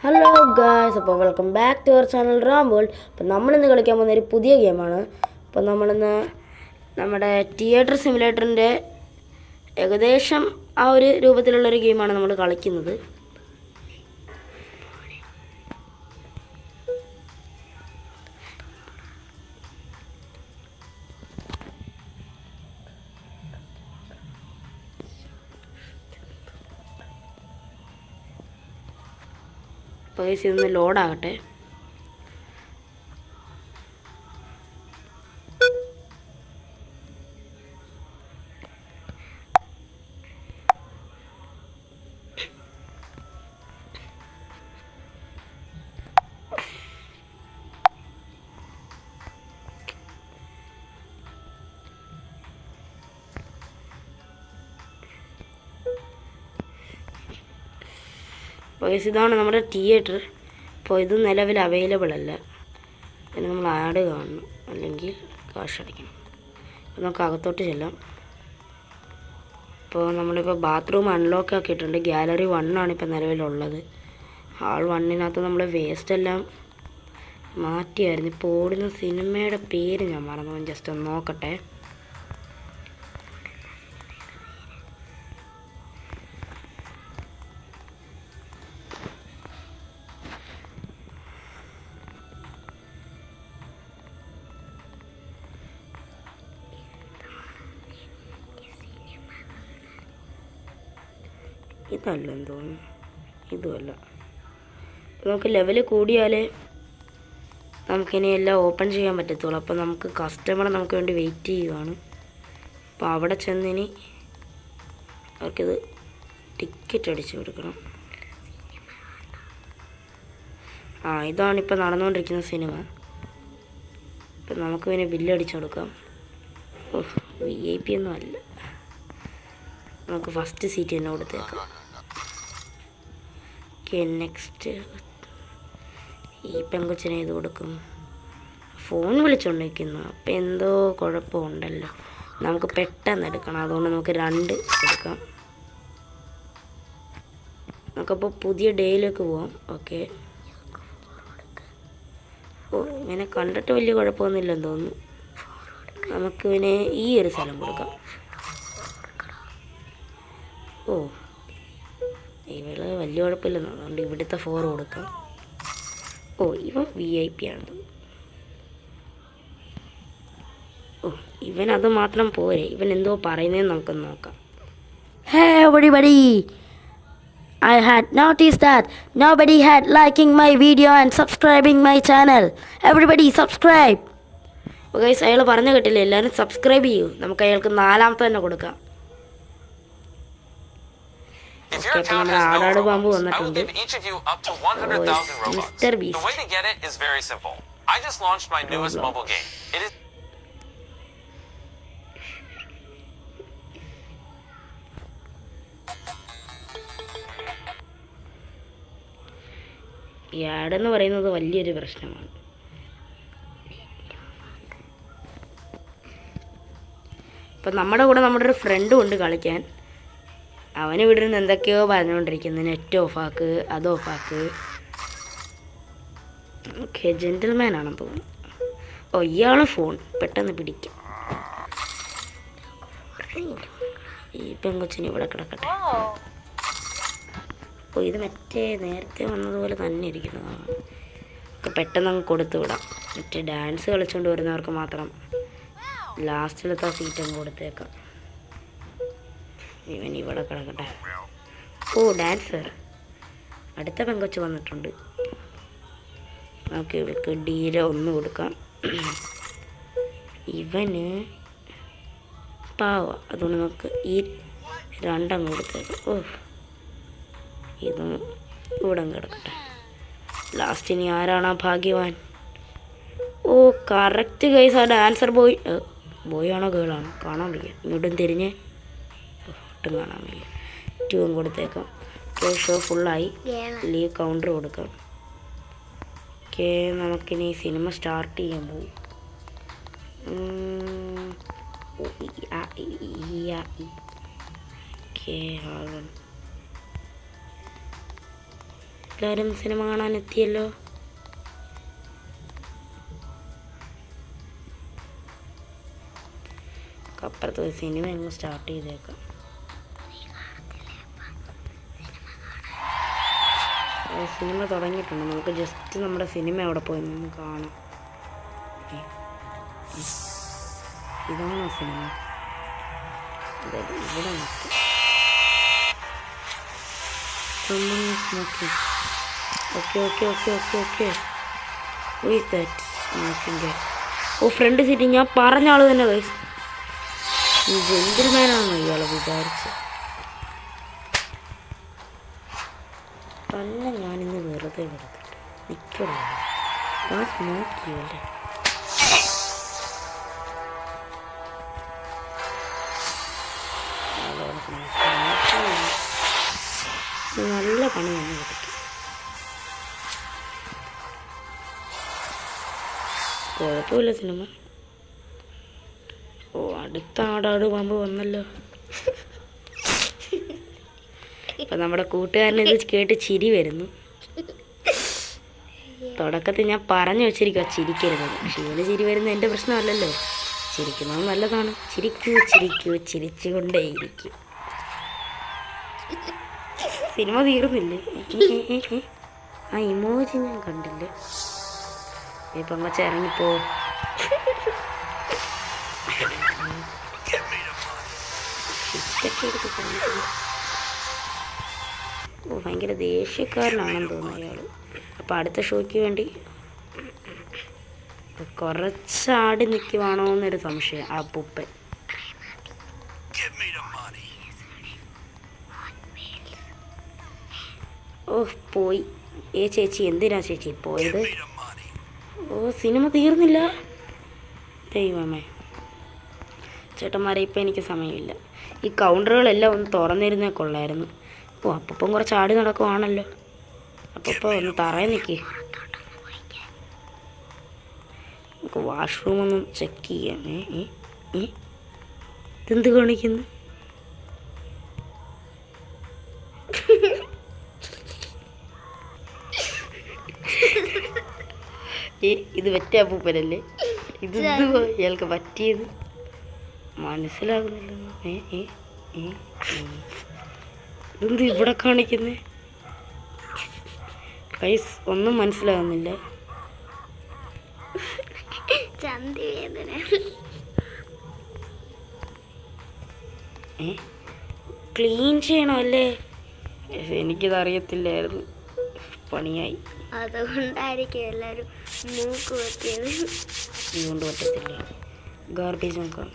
Hello guys, അപ്പോൾ welcome back to our channel റാംബോൾ. അപ്പോൾ നമ്മളിന്ന് കളിക്കാൻ പോകുന്ന ഒരു പുതിയ ഗെയിമാണ്. അപ്പോൾ നമ്മളിന്ന് നമ്മുടെ തിയേറ്റർ സിമുലേറ്ററിൻ്റെ ഏകദേശം ആ ഒരു രൂപത്തിലുള്ളൊരു ഗെയിമാണ് നമ്മൾ കളിക്കുന്നത്. അപ്പോൾ ഇതൊന്ന് ലോഡാകട്ടെ. അപ്പോൾ ഇതാണ് നമ്മുടെ തിയേറ്റർ. അപ്പോൾ ഇത് നിലവിൽ അവൈലബിൾ അല്ല. പിന്നെ നമ്മൾ ആഡ് കാണണം, അല്ലെങ്കിൽ കാശ് അടിക്കണം. അപ്പോൾ നമുക്ക് അകത്തോട്ട് ചെല്ലാം. ഇപ്പോൾ നമ്മളിപ്പോൾ ബാത്റൂം അൺലോക്ക് ആക്കിയിട്ടുണ്ട്. ഗാലറി 1 ആണ് ഇപ്പോൾ നിലവിലുള്ളത്. ഹാൾ 1-നകത്ത് നമ്മൾ വേസ്റ്റ് എല്ലാം മാറ്റിയായിരുന്നു. ഇപ്പോൾ ഓടുന്ന സിനിമയുടെ പേര് ഞാൻ മറന്നു, ജസ്റ്റ് ഒന്ന് നോക്കട്ടെ. ഇതല്ലെന്ന് തോന്നുന്നു, ഇതുമല്ല. നമുക്ക് ലെവൽ കൂടിയാലേ നമുക്കിനി എല്ലാം ഓപ്പൺ ചെയ്യാൻ പറ്റത്തുള്ളൂ. അപ്പോൾ നമുക്ക് കസ്റ്റമർ നമുക്ക് വേണ്ടി വെയിറ്റ് ചെയ്യുകയാണ്. അപ്പോൾ അവിടെ ചെന്നിനി അവർക്കിത് ടിക്കറ്റ് അടിച്ചു കൊടുക്കണം. ഇതാണിപ്പോൾ നടന്നുകൊണ്ടിരിക്കുന്ന സിനിമ. ഇപ്പം നമുക്ക് പിന്നെ ബില്ലടിച്ചു കൊടുക്കാം. VIP ഒന്നും അല്ല, നമുക്ക് ഫസ്റ്റ് സീറ്റ് തന്നെ കൊടുത്തേക്കാം. Okay, next. ഈ പെങ്കൊച്ചിനെ ഇത് കൊടുക്കും. ഫോൺ വിളിച്ചുകൊണ്ടിരിക്കുന്നു. അപ്പം എന്തോ കുഴപ്പമുണ്ടല്ലോ. നമുക്ക് പെട്ടെന്ന് എടുക്കണം, അതുകൊണ്ട് നമുക്ക് 2 എടുക്കാം. നമുക്കപ്പോൾ പുതിയ ഡേയിലേക്ക് പോവാം. ഓക്കെ. ഇങ്ങനെ കണ്ടിട്ട് വലിയ കുഴപ്പമൊന്നുമില്ലെന്ന് തോന്നുന്നു. നമുക്ക് പിന്നെ ഈ ഒരു സ്ഥലം കൊടുക്കാം. ഇവള് വലിയ കുഴപ്പമില്ലെന്ന്, അതുകൊണ്ട് ഇവിടുത്തെ 4 കൊടുക്കാം. ഇവൻ VIP ആണ്. ഇവൻ അത് മാത്രം പോരെ, ഇവൻ എന്തോ പറയുന്നതെന്ന് നമുക്ക് നോക്കാം. Hey everybody, I had noticed that nobody had liking my video and subscribing my channel. Everybody subscribe. Guys, അയാൾ പറഞ്ഞു കേട്ടില്ല, എല്ലാവരും സബ്സ്ക്രൈബ് ചെയ്യൂ. നമുക്ക് അയാൾക്ക് 4ാമത്തെ തന്നെ കൊടുക്കാം. നമ്മുടെ ആടാട് പാമ്പ് വന്നിട്ടുണ്ട്. Mister beast. ഈ ആടെന്ന് പറയുന്നത് വലിയൊരു പ്രശ്നമാണ്. ഇപ്പം നമ്മുടെ കൂടെ നമ്മുടെ ഒരു ഫ്രണ്ടും ഉണ്ട് കളിക്കാൻ. അവന് ഇവിടെ നിന്ന് എന്തൊക്കെയോ പറഞ്ഞുകൊണ്ടിരിക്കുന്നു. നെറ്റ് ഓഫാക്ക്, അത് ഓഫാക്ക്. ഓക്കെ, ജെന്റിൽമാൻ ആണെന്ന് തോന്നുന്നു. ഇയാളെ ഫോൺ പെട്ടെന്ന് പിടിക്കാം. ഈ പെങ്കൊച്ചിന് ഇവിടെ കിടക്കട്ടെ. ഇത് മറ്റേ നേരത്തെ വന്നതുപോലെ തന്നെ ഇരിക്കുന്നതാണ്. പെട്ടെന്ന് അങ്ങ് കൊടുത്തു വിടാം. മറ്റേ ഡാൻസ് കളിച്ചുകൊണ്ട് വരുന്നവർക്ക് മാത്രം ലാസ്റ്റിലത്തെ സീറ്റ് അങ്ങ് കൊടുത്തേക്കാം. ഇവൻ ഇവിടെ കിടക്കട്ടെ. ഡാൻസർ. അടുത്ത പെങ്കൊച്ച് വന്നിട്ടുണ്ട്. നമുക്ക് ഇവർക്ക് ഡീല 1 കൊടുക്കാം. ഇവന് പാവ, അതുകൊണ്ട് നമുക്ക് ഈ 2 അങ്ങ് കൊടുത്തേക്കാം. ഇതും ഇവിടെ കിടക്കട്ടെ. ലാസ്റ്റ് ഇനി ആരാണ് ആ ഭാഗ്യവാൻ? കറക്റ്റ് ഗൈസ്, ആ ഡാൻസർ ബോയ് ആണോ ഗേളാണോ കാണാൻ വയ്യ. ഇങ്ങോട്ടും തിരിഞ്ഞ് ഒട്ടും കാണാൻ വയ്യ. 2 കൊടുത്തേക്കാം. ഷോ ഫുള്ളായി. ലീവ് കൗണ്ടർ കൊടുക്കാം. ഓക്കെ, നമുക്കിനി സിനിമ സ്റ്റാർട്ട് ചെയ്യാൻ പോകും. ഓക്കെ, എല്ലാവരും സിനിമ കാണാൻ എത്തിയല്ലോ. അപ്പുറത്ത് ഒരു സിനിമ അങ്ങ് സ്റ്റാർട്ട് ചെയ്തേക്കാം. സിനിമ തുടങ്ങിയിട്ടുണ്ട്. നമുക്ക് ജസ്റ്റ് നമ്മുടെ സിനിമ അവിടെ പോയി നിന്ന് കാണാം. ഇതാണോ സിനിമ? ഇവിടെ നോക്കി. ഓക്കെ. ഓ, ഫ്രണ്ട് സീറ്റ്. ഞാൻ പറഞ്ഞ ആള് തന്നെ ഗൈസ്. ജെന്റിൽമാനാണോ ഇയാളെ വിചാരിച്ച്? തന്നെ ഞാനിന്ന് വെറുതെ കിടത്തിട്ട് നിൽക്കുള്ളൂ. ഞാൻ സ്മോക്ക് ചെയ്യല്ലേ? നല്ല പണി തന്നെ കിടക്കും. കുഴപ്പമില്ല സിനിമ. ഓ, അടുത്ത ആടാട് പാമ്പ് വന്നല്ലോ. ഇപ്പം നമ്മുടെ കൂട്ടുകാരന് ഇത് കേട്ട് ചിരി വരുന്നു. തുടക്കത്തിൽ ഞാൻ പറഞ്ഞു വെച്ചിരിക്കുക ചിരിക്കരുത്. പക്ഷെ ഇവന് ചിരി വരുന്നത് എൻ്റെ പ്രശ്നമല്ലല്ലോ. ചിരിക്കുന്നത് നല്ലതാണ്. ചിരിക്കൂ ചിരിച്ചുകൊണ്ടേയിരിക്കും. സിനിമ തീർന്നില്ലേ? ആ ഇമോജി ഞാൻ കണ്ടില്ലേ? ഇപ്പം അങ്ങച്ച ഇറങ്ങിപ്പോ. ഓ, ഭയങ്കര ദേഷ്യക്കാരനാണെന്ന് തോന്നുന്നു അയാൾ. അപ്പം അടുത്ത ഷോയ്ക്ക് വേണ്ടി കുറച്ചാടി നിൽക്കുവാണോ എന്നൊരു സംശയം. ആ പൂപ്പൻ ഓ പോയി. ചേച്ചി എന്തിനാ ചേച്ചി പോയത്? ഓ, സിനിമ തീർന്നില്ല. ദൈവമേ ചേട്ടന്മാരെ, ഇപ്പം എനിക്ക് സമയമില്ല. ഈ കൗണ്ടറുകളെല്ലാം ഒന്ന് തുറന്നിരുന്നേ കൊള്ളായിരുന്നു. ഓ, അപ്പം കുറച്ച് ആടി നടക്കുവാണല്ലോ. അപ്പോൾ ഒന്ന് തറയിൽ നിൽക്കി. നമുക്ക് വാഷ്റൂമൊന്നും ചെക്ക് ചെയ്യാം. ഇതെന്ത് കാണിക്കുന്നു? ഇത് പറ്റിയ പൂപ്പനല്ലേ? ഇത് ഇയാൾക്ക് പറ്റിയത് മനസ്സിലാകുന്നില്ല. ഇതെന്ത് ഇവിടെ കാണിക്കുന്നേ? ഗൈസ്, ഒന്നും മനസ്സിലാകുന്നില്ല. ക്ലീൻ ചെയ്യണോ അല്ലേ? എനിക്കിത് അറിയത്തില്ലായിരുന്നു. പണിയായി. അതുകൊണ്ടായിരിക്കും എല്ലാവരും മൂക്ക് പറ്റിയത്. ഇതുകൊണ്ട് പറ്റത്തില്ല. ഗാർബേജ് നോക്കാം.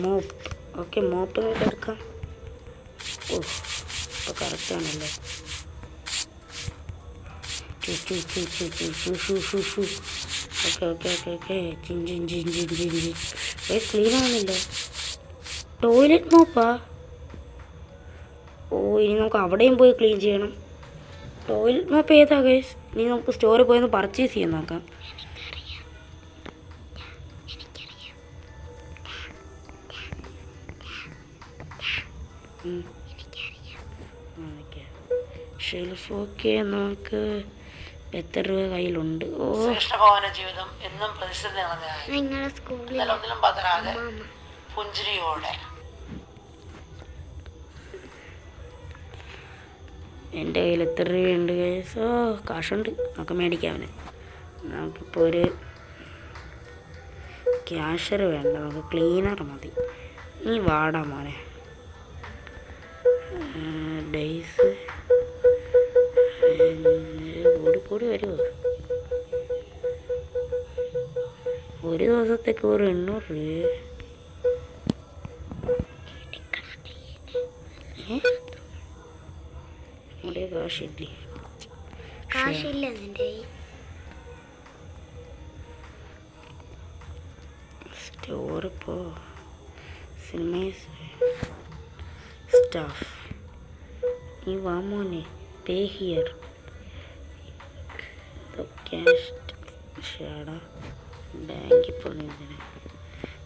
മോപ്പ്. ഓക്കെ, മോപ്പ് എടുക്കാം. ഓ, ഇപ്പോൾ കറക്റ്റാണല്ലോ. ഓക്കെ. ക്ലീൻ ആവുന്നില്ല. ടോയ്ലറ്റ് മോപ്പാ? ഓ, ഇനി നമുക്ക് അവിടെയും പോയി ക്ലീൻ ചെയ്യണം. ടോയ്ലറ്റ് മോപ്പ് ഏതാ ഗൈസ്? ഇനി നമുക്ക് സ്റ്റോറിൽ പോയി ഒന്ന് പർച്ചേസ് ചെയ്യാൻ നോക്കാം. ഷെൽഫ്. ഓക്കെ, നമുക്ക് എത്ര രൂപ കയ്യിലുണ്ട്? ഓ, ജീവിതം എന്നും പ്രതിസന്ധി പുഞ്ചിരിയോടെ. എൻ്റെ കയ്യിൽ എത്ര രൂപയുണ്ട് ഗൈസ്? ഓ, കാശുണ്ട്. നമുക്ക് മേടിക്കാവനെ. നമുക്കിപ്പോൾ ഒരു ക്യാഷർ വേണ്ട, നമുക്ക് ക്ലീനർ മതി. നീ വാടാ മോനെ. ഡേയ്സ് കൂടി വരുമോ? ഒരു ദിവസത്തേക്ക് ഒരു 800 രൂപ. നമ്മുടെ കാശില്ല. സ്റ്റോറിപ്പോ സിനിമ സ്റ്റാഫ്. ഈ വാമോനെ പേ ഹിയർ. ക്യാഷ് ഷാടാ ബാങ്കിൽ പോകുന്നതിന്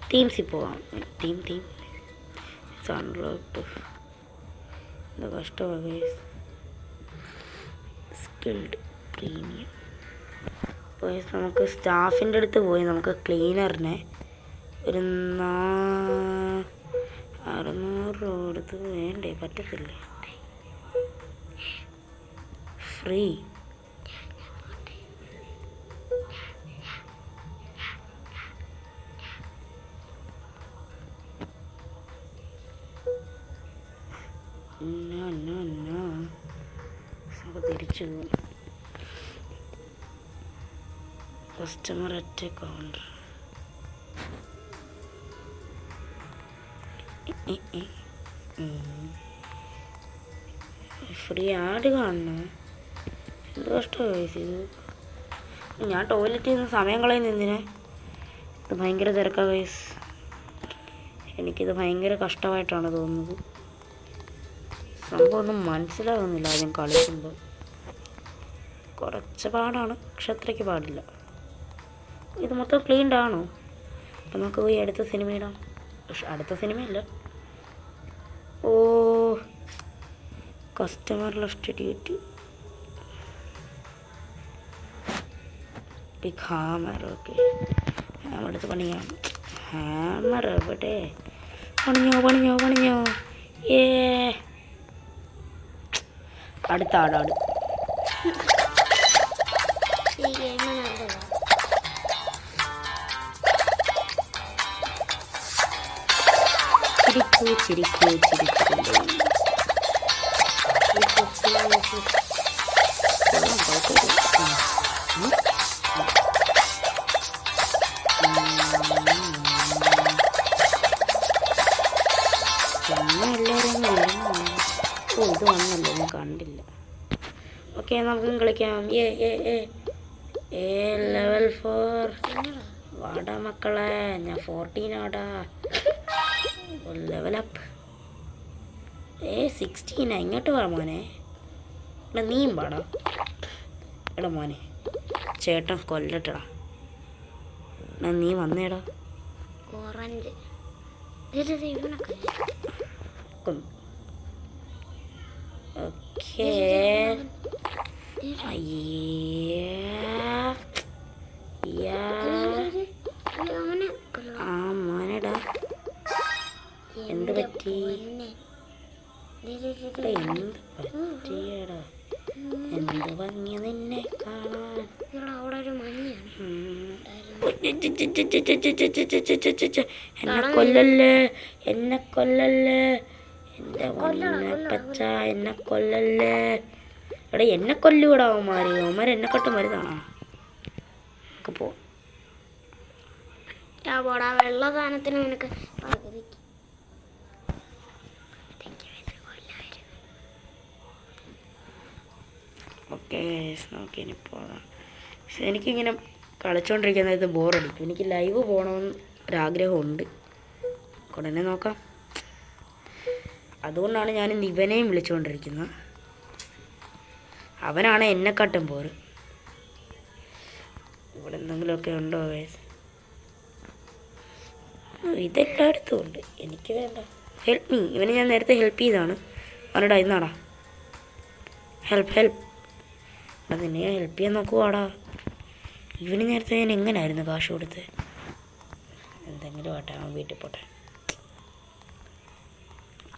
തീംസിൽ പോവാം. തീം സൺലോട്ട് എന്താ കഷ്ടമാണ് ഗൈസ്. Skilled premium. ഗൈസ് നമുക്ക് സ്റ്റാഫിൻ്റെ അടുത്ത് പോയി നമുക്ക് ക്ലീനറിനെ ഒരു 600 രൂപ കൊടുത്ത് വേണ്ടേ, പറ്റത്തില്ല. ഫ്രീ നമുക്ക് തിരിച്ചു പോകും. Customer at counter. Free add കാണണം. എന്ത് കഷ്ടമാണ് ഇത്. ഞാൻ ടോയ്ലറ്റിൽ നിന്ന് സമയം കളയുന്ന എന്തിനാ? ഇത് ഭയങ്കര തിരക്കാണ് ഗൈസ്. എനിക്കിത് ഭയങ്കര കഷ്ടമായിട്ടാണ് തോന്നുന്നത്. സംഭവം ഒന്നും മനസ്സിലാകുന്നില്ല ആദ്യം കളിക്കുമ്പോൾ. കുറച്ച് പാടാണ്, പക്ഷെ അത്രയ്ക്ക് പാടില്ല. ഇത് മൊത്തം ക്ലീൻഡ് ആണോ? അപ്പം നമുക്ക് പോയി അടുത്ത സിനിമ ഇടാം. പക്ഷെ അടുത്ത സിനിമയല്ല. ഓ, customer left duty. Big hammer. Okay, അടുത്ത് പണിയാം. ഹാമർ എവിടെ? പണിഞ്ഞോ. ഏ, അടുത്ത ആടാട്. ചിരിക്കൂ. ഓ, ഇത് വന്നല്ലോ, ഞാൻ കണ്ടില്ല. ഓക്കെ, നമുക്കും കളിക്കാം. ലെവൽ 4. വാടാ മക്കളെ, ഞാൻ 14 ആടാ. Level up. 16. ഇങ്ങോട്ട് വാ മോനെ. എടാ നീയും പാടാ. എടാ മോനെ, ചേട്ടൻ കൊല്ലട്ടടാ. എടാ നീ വന്നേടാ. Orange okay. മോനെടാ, എന്ത് പറ്റി? പറ്റിയടാ? എന്ത് ഭംഗിയ നിന്നെ കാണാൻ. അവിടെ ഒരു എന്നെ കൊല്ലല്ലേ എന്റെ പച്ച, എന്നെ കൊല്ലല്ലേ. എടാ എന്നെ കൊല്ലൂടാ അവന്മാര് എന്നെ കട്ട് മരുന്നാണോ? നമുക്ക് പോ. വെള്ള സാധനത്തിന് നിനക്ക് ഓക്കെ, നോക്കി ഇനി പോകാം. പക്ഷെ എനിക്കിങ്ങനെ കളിച്ചുകൊണ്ടിരിക്കുന്നത് ബോറടിക്കും. എനിക്ക് ലൈവ് പോകണമെന്ന് ഒരാഗ്രഹമുണ്ട്. ഉടനെ നോക്കാം. അതുകൊണ്ടാണ് ഞാൻ ഇന്ന് ഇവനെയും വിളിച്ചുകൊണ്ടിരിക്കുന്നത്. അവനാണ് എന്നെക്കാട്ടും പോറ്. ഇവിടെ എന്തെങ്കിലുമൊക്കെ ഉണ്ടോ? ഇതെല്ലായിടത്തും ഉണ്ട്. എനിക്ക് വേണ്ട. Help me. ഇവനെ ഞാൻ നേരത്തെ ഹെൽപ്പ് ചെയ്താണ്. അവനടാ ഇന്നാടാ ഹെൽപ്പ്. എടാ നിന്നെ ഞാൻ ഹെൽപ്പ് ചെയ്യാൻ നോക്കുവാടാ. ഇവന് നേരത്തെ ഞാൻ എങ്ങനെയായിരുന്നു കാശ് കൊടുത്ത്? എന്തെങ്കിലും ആട്ടെ, അവൻ വീട്ടിൽ പോട്ടെ.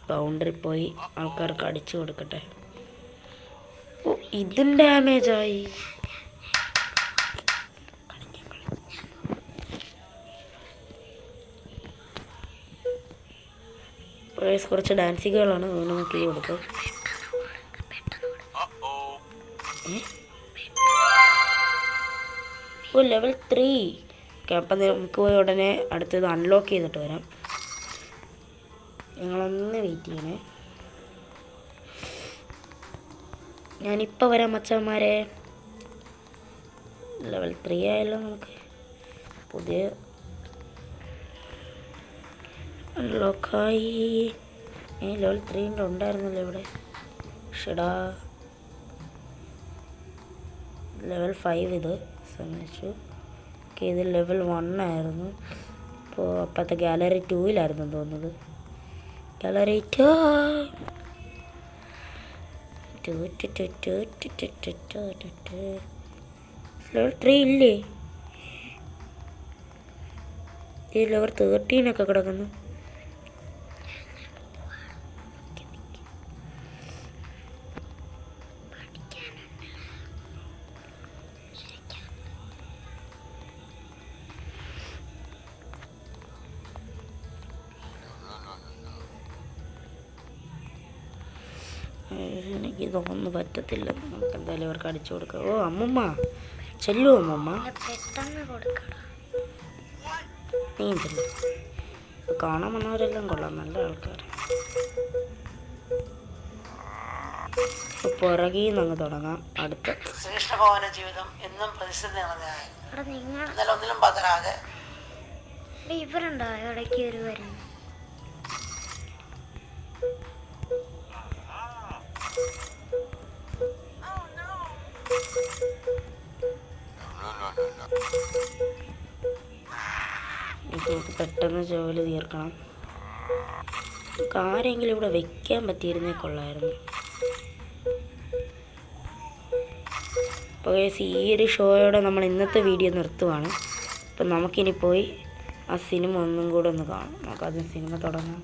ബൗണ്ടറി പോയി ആൾക്കാർക്ക് അടിച്ചു കൊടുക്കട്ടെ. ഓ, ഇതും ഡാമേജായി. കുറച്ച് ഡാൻസിങ്ങുകളാണ്, അതുകൊണ്ട് നമുക്ക് ഈ കൊടുക്കാം. ഓ, ലെവൽ 3. ഓക്കെ, അപ്പം നമുക്ക് പോയി ഉടനെ അടുത്തത് അൺലോക്ക് ചെയ്തിട്ട് വരാം. നിങ്ങളൊന്ന് വെയിറ്റ് ചെയ്യണേ. ഞാനിപ്പോൾ വരാം മച്ചന്മാരെ. ലെവൽ 3 ആയല്ലോ. നമുക്ക് പുതിയ അൺലോക്കായി. ലെവൽ 3 ഉണ്ടായിരുന്നല്ലോ ഇവിടെ. ഷെടാ, ലെവൽ 5 ഇത് ശ്രമിച്ചു. ഓക്കെ, ഇത് ലെവൽ 1 ആയിരുന്നു. അപ്പോൾ അപ്പോഴത്തെ ഗാലറി 2-ലായിരുന്നു തോന്നുന്നത്. ഗാലറി 2. ലെവൽ 3 ഇല്ലേ? ഈ ലെവൽ 13 ഒക്കെ കിടക്കുന്നു. എനിക്ക് ഇതൊന്നും പറ്റത്തില്ല. നമുക്ക് എന്തായാലും ഇവർക്ക് അടിച്ചു കൊടുക്കാം. ഓ അമ്മമ്മ ചെല്ലു. അമ്മമ്മ പെട്ടെന്ന് കൊടുക്കണം. നീ ചെല്ലു. കാണാൻ വന്നവരെല്ലാം കൊള്ളാം, നല്ല ആൾക്കാർ. പുറകിൽ നിന്ന് അങ്ങ് തുടങ്ങാം. അടുത്ത ശ്രീകൃഷ്ണഭവന ജീവിതം എന്നും പ്രതിസന്ധി നിറഞ്ഞതാണ്. ഒന്നിലും പതരാതെ ഇവരുണ്ടോ ഇടയ്ക്ക് ഒരു വരുന്നു? നമുക്ക് പെട്ടെന്ന് ജോലി തീർക്കണം. ആരെങ്കിലും ഇവിടെ വെക്കാൻ പറ്റിയിരുന്നേ കൊള്ളായിരുന്നു. അപ്പോൾ ഈ ഒരു ഷോയോടെ നമ്മൾ ഇന്നത്തെ വീഡിയോ നിർത്തുവാണ്. അപ്പം നമുക്കിനി പോയി ആ സിനിമ ഒന്നും കൂടെ ഒന്ന് കാണാം. നമുക്കത് സിനിമ തുടങ്ങാം.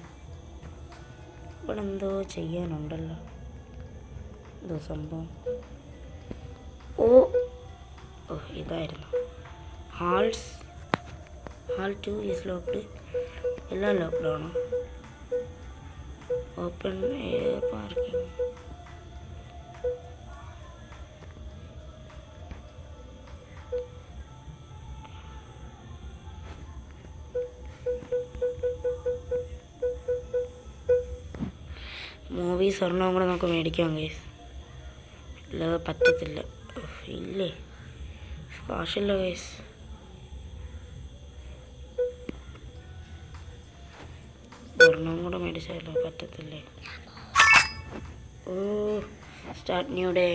ഇവിടെ എന്തോ ചെയ്യാനുണ്ടല്ലോ, എന്തോ സംഭവം. ഓ ഓ ഇതായിരുന്നു. Hall 2 is locked. എല്ലാം ലോക്ക്ഡൗണോ? Open air parking. മൂവീസ് ഒരെണ്ണം കൂടെ നമുക്ക് മേടിക്കാം ഗൈസ്. അല്ലാതെ പറ്റത്തില്ല. ഇല്ലേ, കാശില്ല ഗൈസ്. ഒരെണ്ണം കൂടെ മേടിച്ചാലോ? പറ്റത്തില്ലേ. ഓ സ്റ്റാർട്ട് ന്യൂ ഡേ.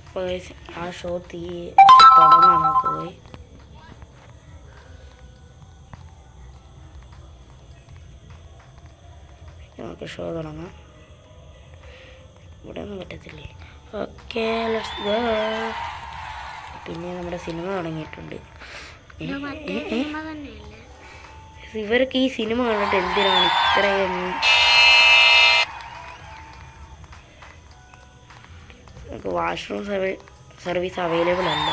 അപ്പോൾ ആ ഷോ തുടങ്ങാം. നമുക്ക് പോയി നമുക്ക് ഷോ തുടങ്ങാം. ഇവിടെ ഒന്നും പറ്റത്തില്ലേ? Okay let's go. പിന്നെ നമ്മുടെ സിനിമ തുടങ്ങിയിട്ടുണ്ട്. ഇവർക്ക് ഈ സിനിമ കണ്ടിട്ട് എന്തിനാണ് ഇത്രയൊന്നും? നമുക്ക് വാഷ്റൂം സർവീസ് അവൈലബിൾ അല്ല.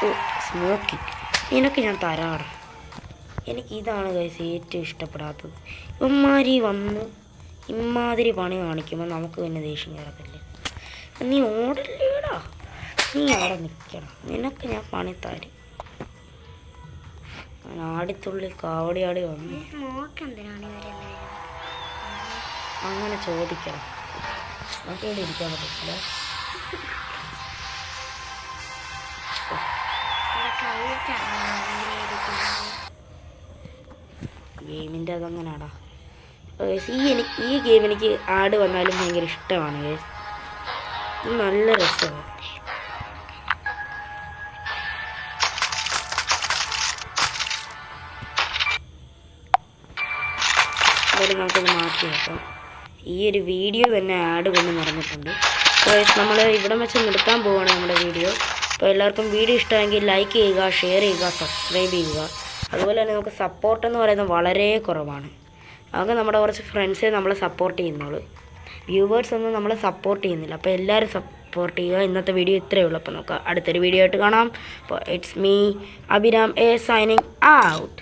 ഓ സ്മോക്കിംഗ്. ഇതിനൊക്കെ ഞാൻ തരാറ്. എനിക്കിതാണ് ഗൈസ് ഏറ്റവും ഇഷ്ടപ്പെടാത്തത്. ഇവന്മാരി വന്ന് ഇമാതിരി പണി കാണിക്കുമ്പോൾ നമുക്ക് പിന്നെ ദേഷ്യം കയറത്തില്ലേ? നീ ഓടല്ലേടാ, നീ അവിടെ നിൽക്കണം. നിനക്ക് ഞാൻ പണി തരും. ആടിത്തുള്ളി കാവടിയാടി വന്നു. അങ്ങനെ ചോദിക്കണം. നമുക്ക് ഇവിടെ ഇരിക്കാൻ പറ്റില്ല. ഗെയിമിൻ്റെ അതങ്ങനാടാ. ഈ ഗെയിം എനിക്ക് ആട് വന്നാലും ഭയങ്കര ഇഷ്ടമാണ് ഗേസ്. ഇത് നല്ല രസമാണ്. എന്തായാലും നമുക്കത് മാറ്റി വെക്കാം. ഈ ഒരു വീഡിയോ തന്നെ ആഡ് കൊണ്ട് നടന്നിട്ടുണ്ട്. അപ്പോൾ നമ്മൾ ഇവിടെ വെച്ച് നിർത്താൻ പോവുകയാണ് നമ്മുടെ വീഡിയോ. അപ്പോൾ എല്ലാവർക്കും വീഡിയോ ഇഷ്ടമെങ്കിൽ ലൈക്ക് ചെയ്യുക, ഷെയർ ചെയ്യുക, സബ്സ്ക്രൈബ് ചെയ്യുക. അതുപോലെ തന്നെ നമുക്ക് സപ്പോർട്ട് എന്ന് പറയുന്നത് വളരെ കുറവാണ്. ആകെ നമ്മുടെ കുറച്ച് ഫ്രണ്ട്സേ നമ്മളെ സപ്പോർട്ട് ചെയ്യുന്നുള്ളൂ. വ്യൂവേഴ്സ് ഒന്നും നമ്മളെ സപ്പോർട്ട് ചെയ്യുന്നില്ല. അപ്പോൾ എല്ലാവരും സപ്പോർട്ട് ചെയ്യുക. ഇന്നത്തെ വീഡിയോ ഇത്രയേ ഉള്ളൂ. അപ്പോൾ നമുക്ക് അടുത്തൊരു വീഡിയോ ആയിട്ട് കാണാം. അപ്പോൾ it's me Abhiram A signing out.